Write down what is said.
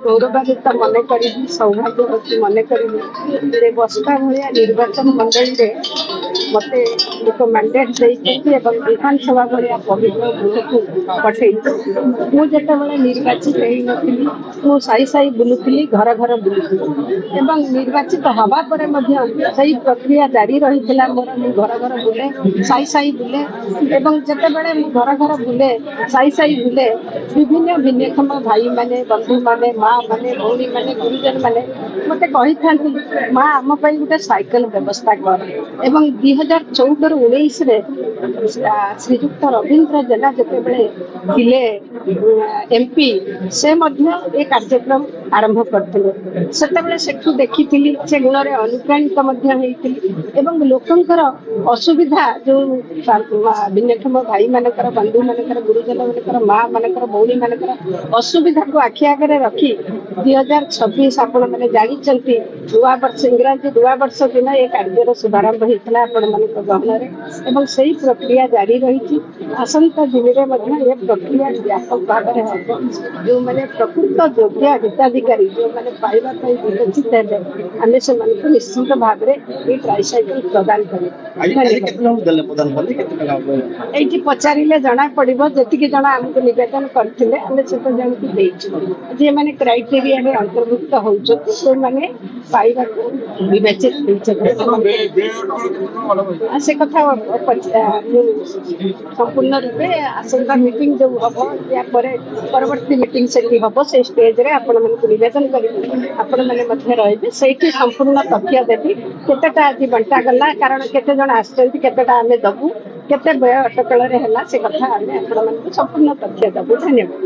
गौरवान्वित मन करी सौभाग्यवती मन करी बस्ता भाया निर्वाचन मंडल मत एक मैंडेट देते विधानसभा भाया पवित्र गृह को पठे मुझे निर्वाचित हो साई साई बुलूली घर घर बुलूली निर्वाचित हवा पर प्रक्रिया जारी रही मोर घर घर बुले साई साई बुले जिते बड़े घर घर बुले साई साई बुले विभिन्न भिन्नक्षम भाई माने बंधु माने माँ माने भौणी माने गुरुजन माने मत कही था माँ आम गोटे साइकेल व्यवस्था कर एवं 2014-19 श्रीजुक्त रवींद्र जेना जिते बड़े एमपी से ये कार्यक्रम आरंभ करते से देखी से गुण में अनुप्राणित एवं लोकंर असुविधा जो भिन्नक्षम भाई मानकर बंधु मानकर गुरुजन मानकर माँ मानकर भौणी मानकर असुविधा को आखि आगे रखी 2026 आपण मैंने जानते नुआ वर्ष इंग्राजी नुआ वर्ष दिन ये कार्य शुभारंभ होता आपण मान गहन से प्रक्रिया जारी रही आसंता दिन में ये प्रक्रिया व्यापक भाव में हम जो मैंने प्रकृत योग्य हिताधिकारी जो मैंने पाइबा विवेचित है आम से निश्चित भाव में ट्राइसाइकेल प्रदान करें पचारे जना पड़ो जी जन आमको नवेदन करते से जन को जी मैंने क्राइटेरिया अंतर्भुक्त होने पाइबा विवेचित से कथा संपूर्ण रूपे आसंता मीटिंग जो हम या परवर्ती मीटिंग से हम से स्टेज रे आपण मानक निवेदन करेंगे से संपूर्ण तथ्य देवी केतेटा आज बंटा गला कारण केते जन आसतेटा आम दबू केते व्यय अटकल से कथा आम आपण संपूर्ण तथ्य दबू। धन्यवाद।